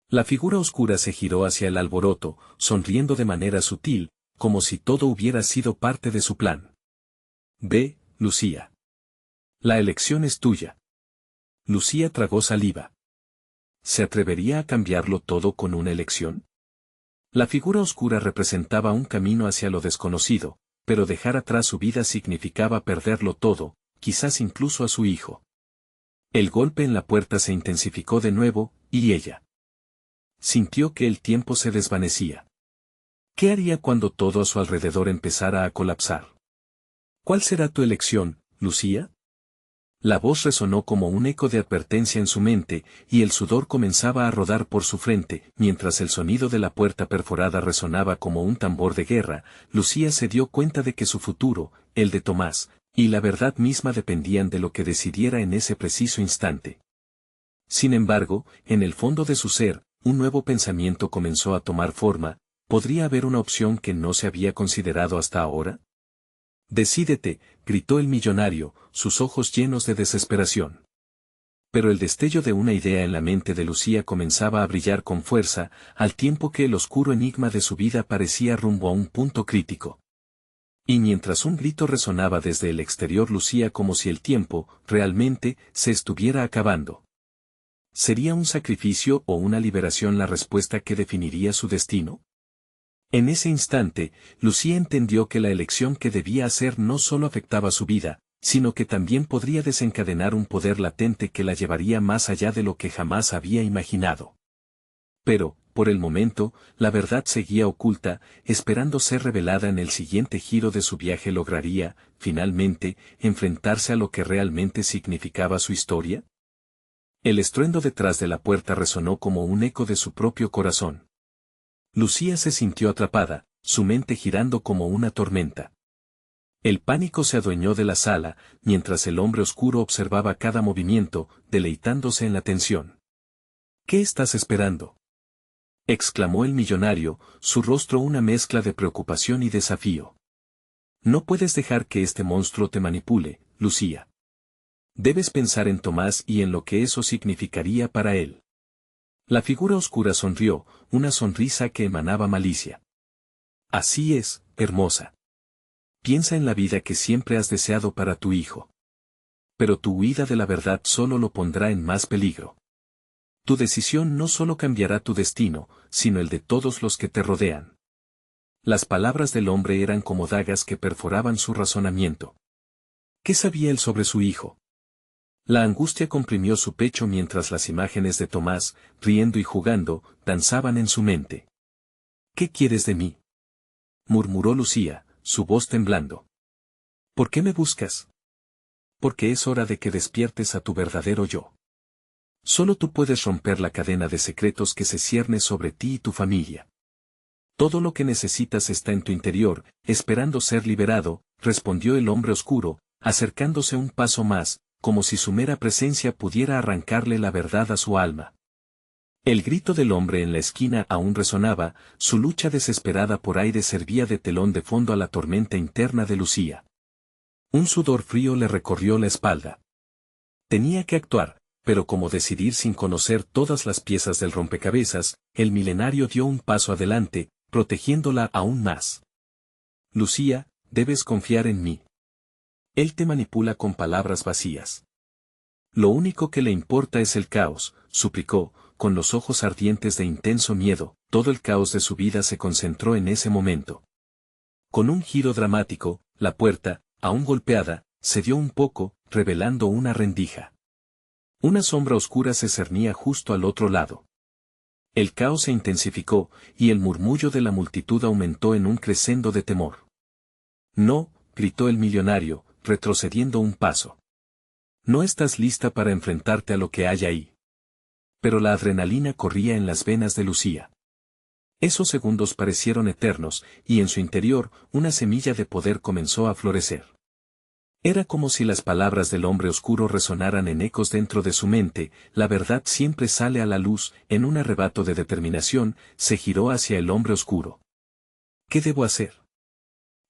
La figura oscura se giró hacia el alboroto, sonriendo de manera sutil, como si todo hubiera sido parte de su plan. Ve, Lucía. La elección es tuya. Lucía tragó saliva. ¿Se atrevería a cambiarlo todo con una elección? La figura oscura representaba un camino hacia lo desconocido, pero dejar atrás su vida significaba perderlo todo, quizás incluso a su hijo. El golpe en la puerta se intensificó de nuevo, y ella sintió que el tiempo se desvanecía. ¿Qué haría cuando todo a su alrededor empezara a colapsar? ¿Cuál será tu elección, Lucía? La voz resonó como un eco de advertencia en su mente, y el sudor comenzaba a rodar por su frente, mientras el sonido de la puerta perforada resonaba como un tambor de guerra. Lucía se dio cuenta de que su futuro, el de Tomás, y la verdad misma dependían de lo que decidiera en ese preciso instante. Sin embargo, en el fondo de su ser, un nuevo pensamiento comenzó a tomar forma. ¿Podría haber una opción que no se había considerado hasta ahora? Decídete, gritó el millonario, sus ojos llenos de desesperación. Pero el destello de una idea en la mente de Lucía comenzaba a brillar con fuerza, al tiempo que el oscuro enigma de su vida parecía rumbo a un punto crítico. Y mientras un grito resonaba desde el exterior, lucía como si el tiempo, realmente, se estuviera acabando. ¿Sería un sacrificio o una liberación la respuesta que definiría su destino? En ese instante, Lucía entendió que la elección que debía hacer no solo afectaba su vida, sino que también podría desencadenar un poder latente que la llevaría más allá de lo que jamás había imaginado. Pero, por el momento, la verdad seguía oculta, esperando ser revelada en el siguiente giro de su viaje. ¿Lograría, finalmente, enfrentarse a lo que realmente significaba su historia? El estruendo detrás de la puerta resonó como un eco de su propio corazón. Lucía se sintió atrapada, su mente girando como una tormenta. El pánico se adueñó de la sala, mientras el hombre oscuro observaba cada movimiento, deleitándose en la tensión. ¿Qué estás esperando?, exclamó el millonario, su rostro una mezcla de preocupación y desafío. No puedes dejar que este monstruo te manipule, Lucía. Debes pensar en Tomás y en lo que eso significaría para él. La figura oscura sonrió, una sonrisa que emanaba malicia. Así es, hermosa. Piensa en la vida que siempre has deseado para tu hijo. Pero tu huida de la verdad solo lo pondrá en más peligro. Tu decisión no solo cambiará tu destino, sino el de todos los que te rodean. Las palabras del hombre eran como dagas que perforaban su razonamiento. ¿Qué sabía él sobre su hijo? La angustia comprimió su pecho mientras las imágenes de Tomás, riendo y jugando, danzaban en su mente. ¿Qué quieres de mí?, murmuró Lucía, su voz temblando. ¿Por qué me buscas? Porque es hora de que despiertes a tu verdadero yo. Solo tú puedes romper la cadena de secretos que se cierne sobre ti y tu familia. Todo lo que necesitas está en tu interior, esperando ser liberado, respondió el hombre oscuro, acercándose un paso más, como si su mera presencia pudiera arrancarle la verdad a su alma. El grito del hombre en la esquina aún resonaba, su lucha desesperada por aire servía de telón de fondo a la tormenta interna de Lucía. Un sudor frío le recorrió la espalda. Tenía que actuar, pero como decidir sin conocer todas las piezas del rompecabezas, el milenario dio un paso adelante, protegiéndola aún más. Lucía, debes confiar en mí. Él te manipula con palabras vacías. Lo único que le importa es el caos, suplicó, con los ojos ardientes de intenso miedo. Todo el caos de su vida se concentró en ese momento. Con un giro dramático, la puerta, aún golpeada, cedió un poco, revelando una rendija. Una sombra oscura se cernía justo al otro lado. El caos se intensificó, y el murmullo de la multitud aumentó en un crescendo de temor. No, gritó el millonario, retrocediendo un paso. No estás lista para enfrentarte a lo que hay ahí. Pero la adrenalina corría en las venas de Lucía. Esos segundos parecieron eternos, y en su interior, una semilla de poder comenzó a florecer. Era como si las palabras del hombre oscuro resonaran en ecos dentro de su mente. La verdad siempre sale a la luz. En un arrebato de determinación, se giró hacia el hombre oscuro. ¿Qué debo hacer?,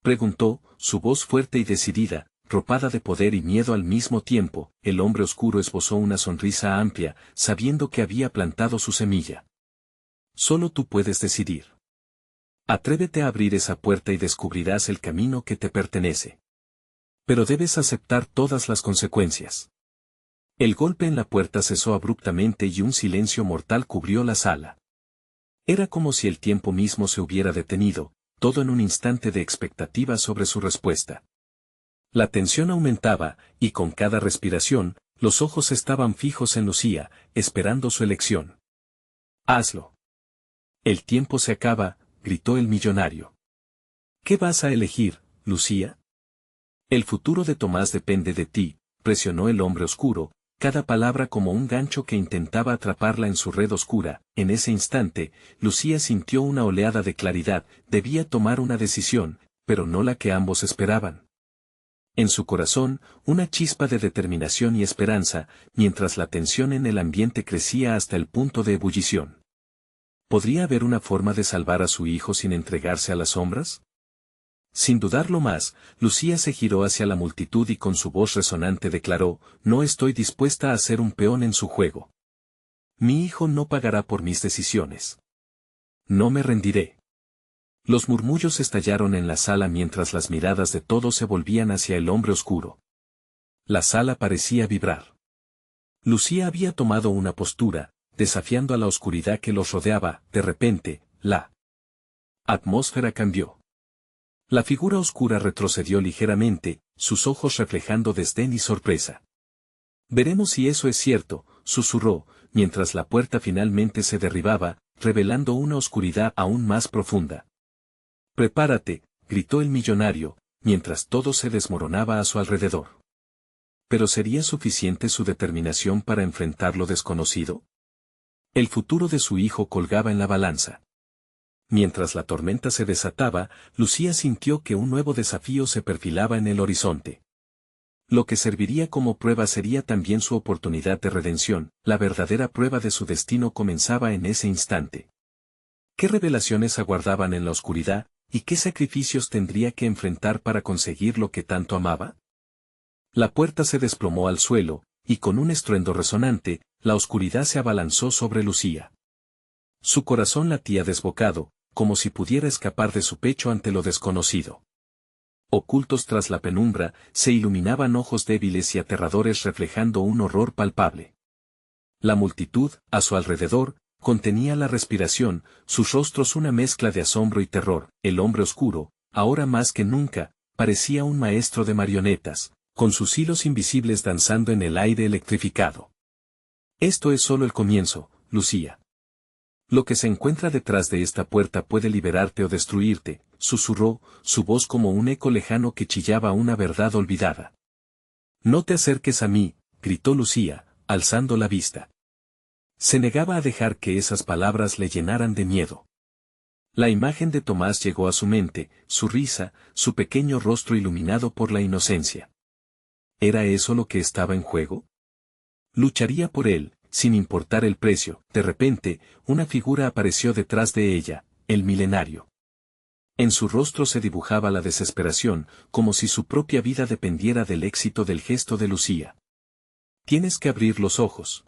preguntó, su voz fuerte y decidida, ropada de poder y miedo al mismo tiempo. El hombre oscuro esbozó una sonrisa amplia, sabiendo que había plantado su semilla. Solo tú puedes decidir. Atrévete a abrir esa puerta y descubrirás el camino que te pertenece. Pero debes aceptar todas las consecuencias. El golpe en la puerta cesó abruptamente y un silencio mortal cubrió la sala. Era como si el tiempo mismo se hubiera detenido, todo en un instante de expectativa sobre su respuesta. La tensión aumentaba, y con cada respiración, los ojos estaban fijos en Lucía, esperando su elección. Hazlo. El tiempo se acaba, gritó el millonario. ¿Qué vas a elegir, Lucía? El futuro de Tomás depende de ti, presionó el hombre oscuro, cada palabra como un gancho que intentaba atraparla en su red oscura. En ese instante, Lucía sintió una oleada de claridad. Debía tomar una decisión, pero no la que ambos esperaban. En su corazón, una chispa de determinación y esperanza, mientras la tensión en el ambiente crecía hasta el punto de ebullición. ¿Podría haber una forma de salvar a su hijo sin entregarse a las sombras? Sin dudarlo más, Lucía se giró hacia la multitud y con su voz resonante declaró: no estoy dispuesta a ser un peón en su juego. Mi hijo no pagará por mis decisiones. No me rendiré. Los murmullos estallaron en la sala mientras las miradas de todos se volvían hacia el hombre oscuro. La sala parecía vibrar. Lucía había tomado una postura, desafiando a la oscuridad que los rodeaba. De repente, la atmósfera cambió. La figura oscura retrocedió ligeramente, sus ojos reflejando desdén y sorpresa. Veremos si eso es cierto, susurró, mientras la puerta finalmente se derribaba, revelando una oscuridad aún más profunda. Prepárate, gritó el millonario, mientras todo se desmoronaba a su alrededor. ¿Pero sería suficiente su determinación para enfrentar lo desconocido? El futuro de su hijo colgaba en la balanza. Mientras la tormenta se desataba, Lucía sintió que un nuevo desafío se perfilaba en el horizonte. Lo que serviría como prueba sería también su oportunidad de redención. La verdadera prueba de su destino comenzaba en ese instante. ¿Qué revelaciones aguardaban en la oscuridad, y qué sacrificios tendría que enfrentar para conseguir lo que tanto amaba? La puerta se desplomó al suelo, y con un estruendo resonante, la oscuridad se abalanzó sobre Lucía. Su corazón latía desbocado, como si pudiera escapar de su pecho ante lo desconocido. Ocultos tras la penumbra, se iluminaban ojos débiles y aterradores reflejando un horror palpable. La multitud, a su alrededor, contenía la respiración, sus rostros una mezcla de asombro y terror. El hombre oscuro, ahora más que nunca, parecía un maestro de marionetas, con sus hilos invisibles danzando en el aire electrificado. Esto es solo el comienzo, Lucía. Lo que se encuentra detrás de esta puerta puede liberarte o destruirte, susurró, su voz como un eco lejano que chillaba una verdad olvidada. No te acerques a mí, gritó Lucía, alzando la vista. Se negaba a dejar que esas palabras le llenaran de miedo. La imagen de Tomás llegó a su mente, su risa, su pequeño rostro iluminado por la inocencia. ¿Era eso lo que estaba en juego? Lucharía por él, sin importar el precio. De repente, una figura apareció detrás de ella, el milenario. En su rostro se dibujaba la desesperación, como si su propia vida dependiera del éxito del gesto de Lucía. Tienes que abrir los ojos.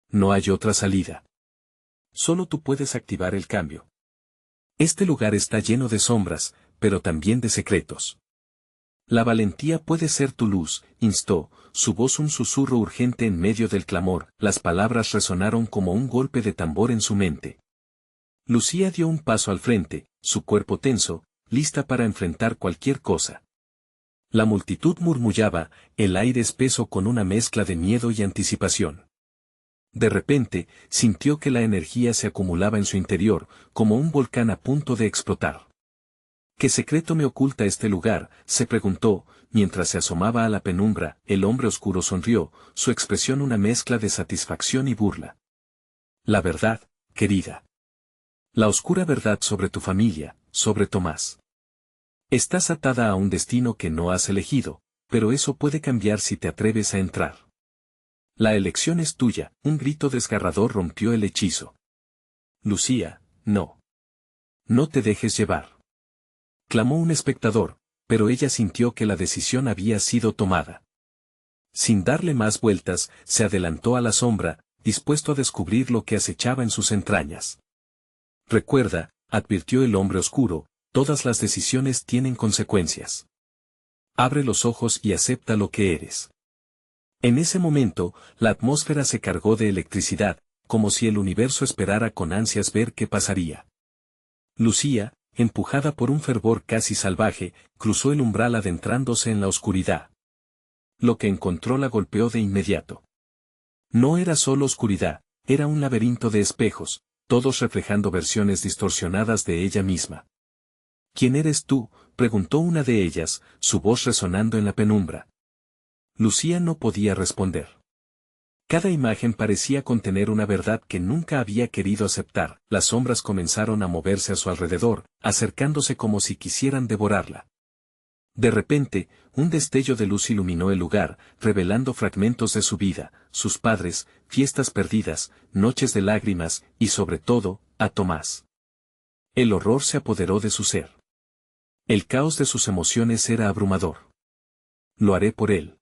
No hay otra salida. Solo tú puedes activar el cambio. Este lugar está lleno de sombras, pero también de secretos. La valentía puede ser tu luz, instó, su voz un susurro urgente en medio del clamor. Las palabras resonaron como un golpe de tambor en su mente. Lucía dio un paso al frente, su cuerpo tenso, lista para enfrentar cualquier cosa. La multitud murmullaba, el aire espeso con una mezcla de miedo y anticipación. De repente, sintió que la energía se acumulaba en su interior, como un volcán a punto de explotar. ¿Qué secreto me oculta este lugar?, se preguntó, mientras se asomaba a la penumbra. El hombre oscuro sonrió, su expresión una mezcla de satisfacción y burla. La verdad, querida. La oscura verdad sobre tu familia, sobre Tomás. Estás atada a un destino que no has elegido, pero eso puede cambiar si te atreves a entrar. La elección es tuya. Un grito desgarrador rompió el hechizo. Lucía, no. No te dejes llevar. Clamó un espectador, pero ella sintió que la decisión había sido tomada. Sin darle más vueltas, se adelantó a la sombra, dispuesto a descubrir lo que acechaba en sus entrañas. Recuerda, advirtió el hombre oscuro, todas las decisiones tienen consecuencias. Abre los ojos y acepta lo que eres. En ese momento, la atmósfera se cargó de electricidad, como si el universo esperara con ansias ver qué pasaría. Lucía, empujada por un fervor casi salvaje, cruzó el umbral adentrándose en la oscuridad. Lo que encontró la golpeó de inmediato. No era solo oscuridad, era un laberinto de espejos, todos reflejando versiones distorsionadas de ella misma. ¿Quién eres tú?, preguntó una de ellas, su voz resonando en la penumbra. Lucía no podía responder. Cada imagen parecía contener una verdad que nunca había querido aceptar. Las sombras comenzaron a moverse a su alrededor, acercándose como si quisieran devorarla. De repente, un destello de luz iluminó el lugar, revelando fragmentos de su vida, sus padres, fiestas perdidas, noches de lágrimas, y sobre todo, a Tomás. El horror se apoderó de su ser. El caos de sus emociones era abrumador. Lo haré por él.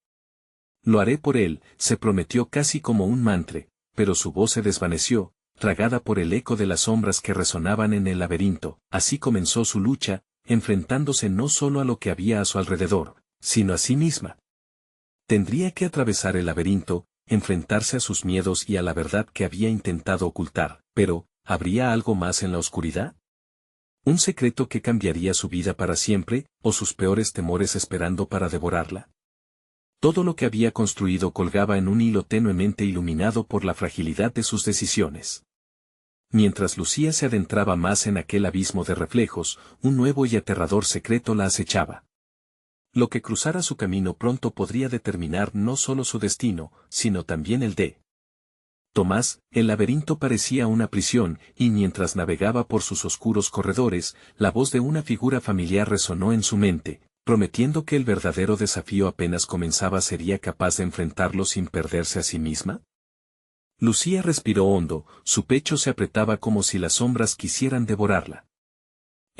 Lo haré por él, se prometió casi como un mantra, pero su voz se desvaneció, tragada por el eco de las sombras que resonaban en el laberinto. Así comenzó su lucha, enfrentándose no solo a lo que había a su alrededor, sino a sí misma. Tendría que atravesar el laberinto, enfrentarse a sus miedos y a la verdad que había intentado ocultar, pero, ¿habría algo más en la oscuridad? ¿Un secreto que cambiaría su vida para siempre, o sus peores temores esperando para devorarla? Todo lo que había construido colgaba en un hilo tenuemente iluminado por la fragilidad de sus decisiones. Mientras Lucía se adentraba más en aquel abismo de reflejos, un nuevo y aterrador secreto la acechaba. Lo que cruzara su camino pronto podría determinar no solo su destino, sino también el de Tomás. El laberinto parecía una prisión, y mientras navegaba por sus oscuros corredores, la voz de una figura familiar resonó en su mente, prometiendo que el verdadero desafío apenas comenzaba. ¿Sería capaz de enfrentarlo sin perderse a sí misma? Lucía respiró hondo, su pecho se apretaba como si las sombras quisieran devorarla.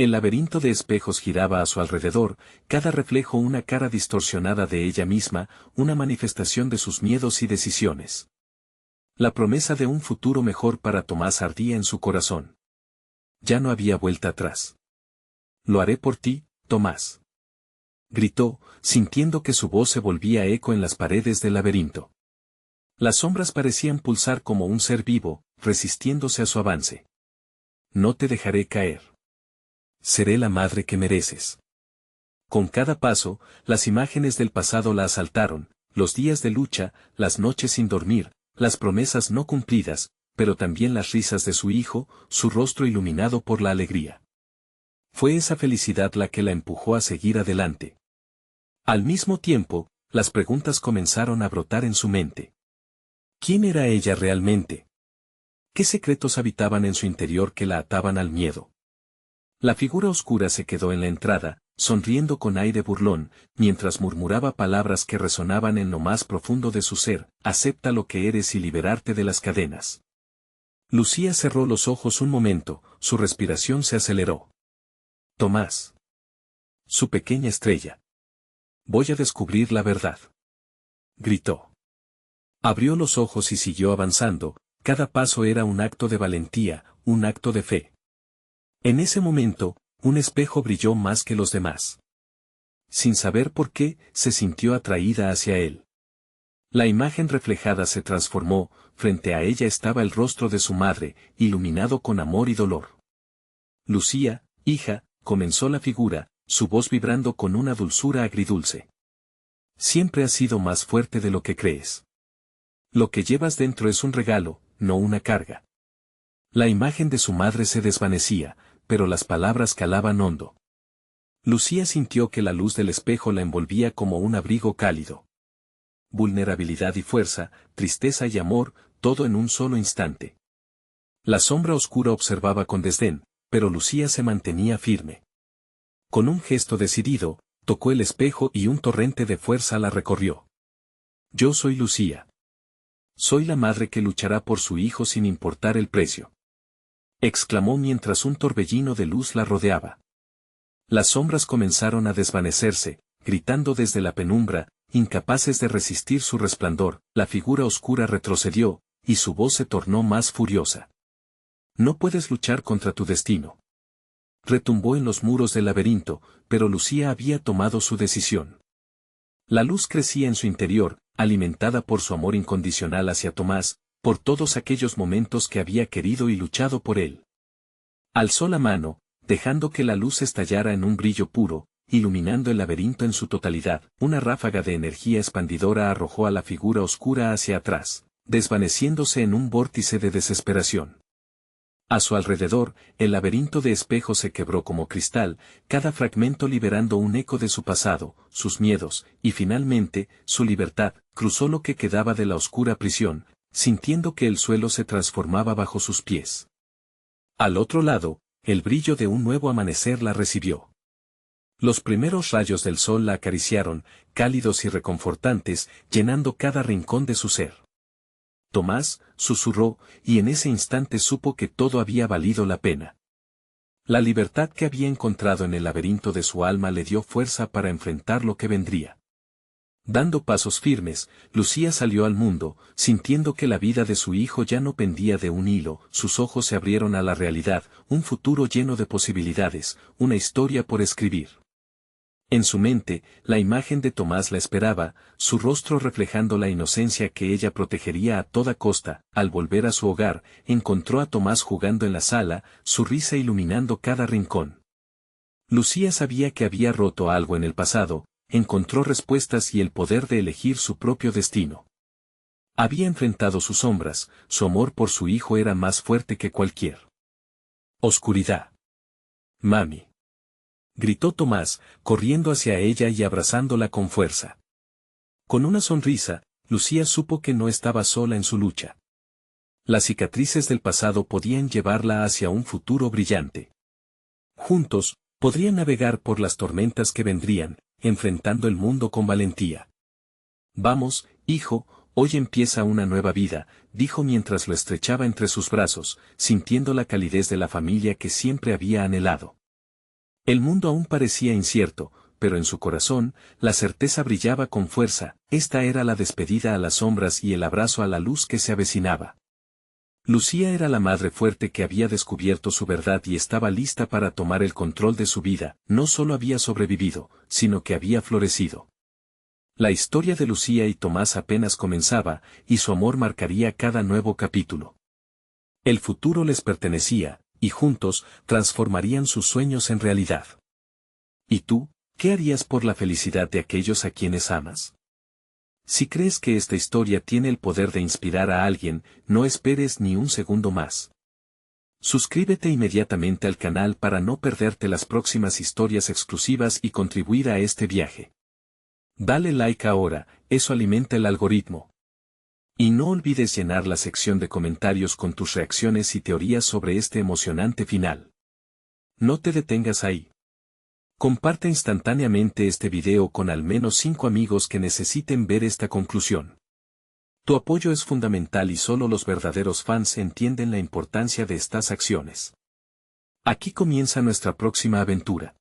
El laberinto de espejos giraba a su alrededor, cada reflejo una cara distorsionada de ella misma, una manifestación de sus miedos y decisiones. La promesa de un futuro mejor para Tomás ardía en su corazón. Ya no había vuelta atrás. Lo haré por ti, Tomás. Gritó, sintiendo que su voz se volvía eco en las paredes del laberinto. Las sombras parecían pulsar como un ser vivo, resistiéndose a su avance. No te dejaré caer. Seré la madre que mereces. Con cada paso, las imágenes del pasado la asaltaron, los días de lucha, las noches sin dormir, las promesas no cumplidas, pero también las risas de su hijo, su rostro iluminado por la alegría. Fue esa felicidad la que la empujó a seguir adelante. Al mismo tiempo, las preguntas comenzaron a brotar en su mente. ¿Quién era ella realmente? ¿Qué secretos habitaban en su interior que la ataban al miedo? La figura oscura se quedó en la entrada, sonriendo con aire burlón, mientras murmuraba palabras que resonaban en lo más profundo de su ser: acepta lo que eres y liberarte de las cadenas. Lucía cerró los ojos un momento, su respiración se aceleró. Tomás. Su pequeña estrella. Voy a descubrir la verdad. Gritó. Abrió los ojos y siguió avanzando, cada paso era un acto de valentía, un acto de fe. En ese momento, un espejo brilló más que los demás. Sin saber por qué, se sintió atraída hacia él. La imagen reflejada se transformó, frente a ella estaba el rostro de su madre, iluminado con amor y dolor. Lucía, hija, comenzó la figura, su voz vibrando con una dulzura agridulce. Siempre has sido más fuerte de lo que crees. Lo que llevas dentro es un regalo, no una carga. La imagen de su madre se desvanecía, pero las palabras calaban hondo. Lucía sintió que la luz del espejo la envolvía como un abrigo cálido. Vulnerabilidad y fuerza, tristeza y amor, todo en un solo instante. La sombra oscura observaba con desdén, pero Lucía se mantenía firme. Con un gesto decidido, tocó el espejo y un torrente de fuerza la recorrió. Yo soy Lucía. Soy la madre que luchará por su hijo sin importar el precio. Exclamó mientras un torbellino de luz la rodeaba. Las sombras comenzaron a desvanecerse, gritando desde la penumbra, incapaces de resistir su resplandor. La figura oscura retrocedió, y su voz se tornó más furiosa. No puedes luchar contra tu destino. Retumbó en los muros del laberinto, pero Lucía había tomado su decisión. La luz crecía en su interior, alimentada por su amor incondicional hacia Tomás, por todos aquellos momentos que había querido y luchado por él. Alzó la mano, dejando que la luz estallara en un brillo puro, iluminando el laberinto en su totalidad. Una ráfaga de energía expandidora arrojó a la figura oscura hacia atrás, desvaneciéndose en un vórtice de desesperación. A su alrededor, el laberinto de espejos se quebró como cristal, cada fragmento liberando un eco de su pasado, sus miedos, y finalmente, su libertad. Cruzó lo que quedaba de la oscura prisión, sintiendo que el suelo se transformaba bajo sus pies. Al otro lado, el brillo de un nuevo amanecer la recibió. Los primeros rayos del sol la acariciaron, cálidos y reconfortantes, llenando cada rincón de su ser. Tomás, susurró, y en ese instante supo que todo había valido la pena. La libertad que había encontrado en el laberinto de su alma le dio fuerza para enfrentar lo que vendría. Dando pasos firmes, Lucía salió al mundo, sintiendo que la vida de su hijo ya no pendía de un hilo. Sus ojos se abrieron a la realidad, un futuro lleno de posibilidades, una historia por escribir. En su mente, la imagen de Tomás la esperaba, su rostro reflejando la inocencia que ella protegería a toda costa. Al volver a su hogar, encontró a Tomás jugando en la sala, su risa iluminando cada rincón. Lucía sabía que había roto algo en el pasado, encontró respuestas y el poder de elegir su propio destino. Había enfrentado sus sombras, su amor por su hijo era más fuerte que cualquier oscuridad. Mami. Gritó Tomás, corriendo hacia ella y abrazándola con fuerza. Con una sonrisa, Lucía supo que no estaba sola en su lucha. Las cicatrices del pasado podían llevarla hacia un futuro brillante. Juntos, podrían navegar por las tormentas que vendrían, enfrentando el mundo con valentía. Vamos, hijo, hoy empieza una nueva vida, dijo mientras lo estrechaba entre sus brazos, sintiendo la calidez de la familia que siempre había anhelado. El mundo aún parecía incierto, pero en su corazón, la certeza brillaba con fuerza. Esta era la despedida a las sombras y el abrazo a la luz que se avecinaba. Lucía era la madre fuerte que había descubierto su verdad y estaba lista para tomar el control de su vida. No solo había sobrevivido, sino que había florecido. La historia de Lucía y Tomás apenas comenzaba, y su amor marcaría cada nuevo capítulo. El futuro les pertenecía, y juntos, transformarían sus sueños en realidad. ¿Y tú, qué harías por la felicidad de aquellos a quienes amas? Si crees que esta historia tiene el poder de inspirar a alguien, no esperes ni un segundo más. Suscríbete inmediatamente al canal para no perderte las próximas historias exclusivas y contribuir a este viaje. Dale like ahora, eso alimenta el algoritmo. Y no olvides llenar la sección de comentarios con tus reacciones y teorías sobre este emocionante final. No te detengas ahí. Comparte instantáneamente este video con al menos 5 amigos que necesiten ver esta conclusión. Tu apoyo es fundamental y solo los verdaderos fans entienden la importancia de estas acciones. Aquí comienza nuestra próxima aventura.